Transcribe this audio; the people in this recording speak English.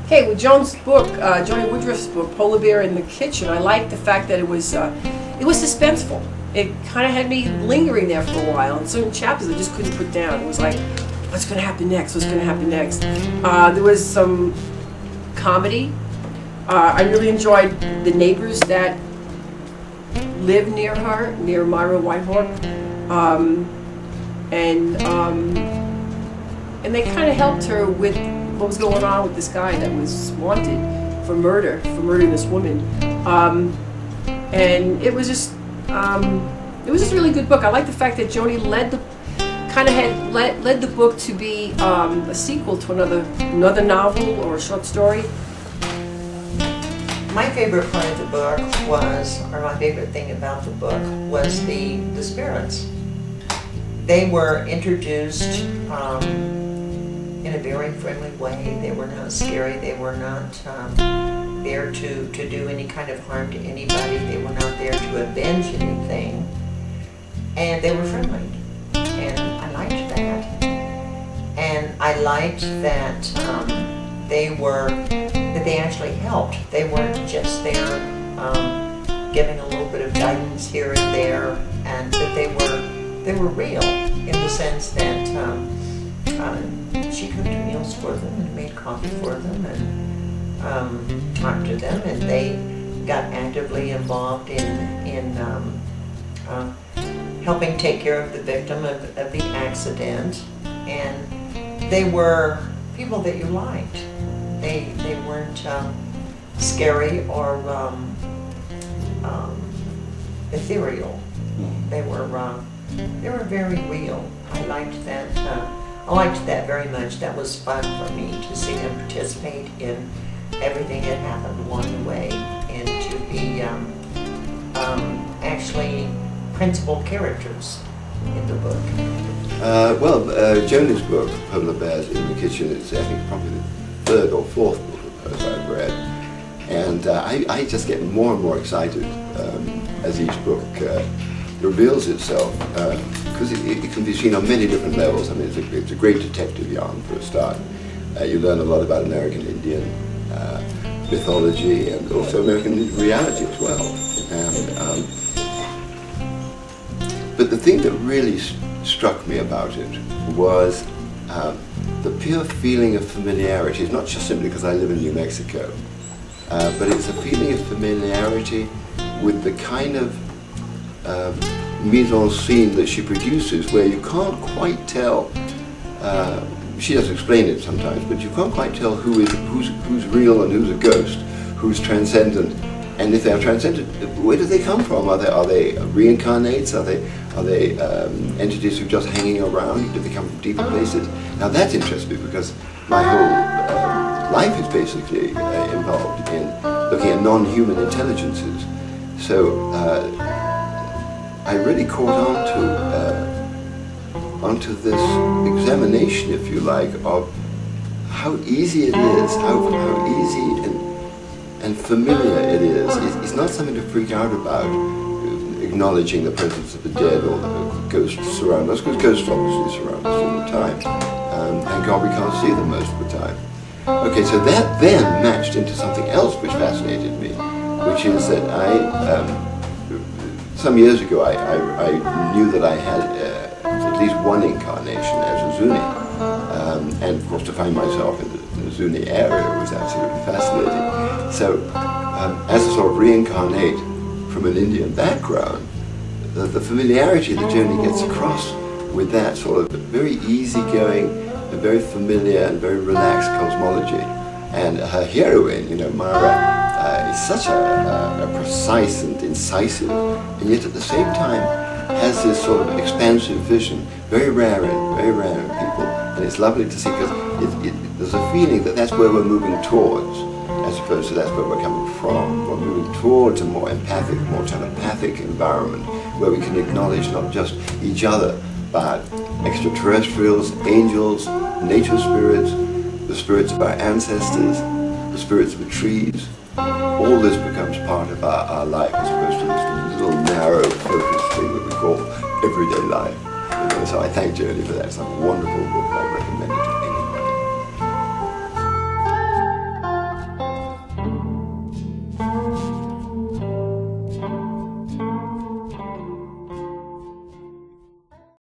Okay, with Joan's book, Joan Woodruff's book, Polar Bear in the Kitchen, I liked the fact that it was suspenseful. It kind of had me lingering there for a while. In certain chapters I just couldn't put down. It was like, what's going to happen next? What's going to happen next? There was some comedy. I really enjoyed the neighbors that lived near her, near Myra Whitehawk. And they kind of helped her with what was going on with this guy that was wanted for murdering this woman. And it was just a really good book. I like the fact that Joni led the book to be a sequel to another novel or a short story. My favorite part of the book was, or my favorite thing about the book was the spirits. They were introduced in a very friendly way. They were not scary. They were not there to do any kind of harm to anybody. They were not there to avenge anything. And they were friendly. And I liked that. And I liked that they actually helped. They weren't just there giving a little bit of guidance here and there, and that they were real in the sense that she cooked meals for them and made coffee for them and talked to them, and they got actively involved in helping take care of the victim of the accident, and they were people that you liked. They weren't scary or ethereal. They were very real. I liked that. I liked that very much. That was fun for me to see them participate in everything that happened along the way, and to be actually principal characters in the book. Joni's book, Polar Bears in the Kitchen, is I think probably the third or fourth book of hers I've read, and I just get more and more excited as each book reveals itself, because it can be seen on many different levels. I mean, it's a great detective yarn for a start. You learn a lot about American Indian mythology and also American reality as well. And, but the thing that really struck me about it was the pure feeling of familiarity. It's not just simply because I live in New Mexico, but it's a feeling of familiarity with the kind of mise-en-scene that she produces, where you can't quite tell. She does explain it sometimes, but you can't quite tell who's real and who's a ghost, who's transcendent, and if they're transcendent, where do they come from? Are they reincarnates? Are they entities who are just hanging around? Do they come from deeper places? Now that's interesting because my whole life is basically involved in looking at non-human intelligences. So I really caught onto this examination, if you like, of how easy it is, how easy and familiar it is. It's not something to freak out about, acknowledging the presence of the dead or the ghosts surround us, because ghosts obviously surround us all the time. Thank God we can't see them most of the time. Okay, so that then matched into something else which fascinated me, which is that some years ago I knew that I had at least one incarnation as a Zuni, and of course to find myself in the Zuni area was absolutely fascinating. So as a sort of reincarnate from an Indian background, the familiarity that Joni gets across with that sort of very easygoing, very familiar and very relaxed cosmology, and her heroine, Myra, is such a precise and incisive, and yet at the same time has this sort of expansive vision, very rare in people, and it's lovely to see because there's a feeling that that's where we're moving towards, as opposed to that's where we're coming from. We're moving towards a more empathic, more telepathic environment where we can acknowledge not just each other, but extraterrestrials, angels, nature spirits, the spirits of our ancestors, the spirits of the trees. All this becomes part of our life as opposed to this little narrow focused thing that we call everyday life. So I thank Joni for that. It's a wonderful book. I recommend it to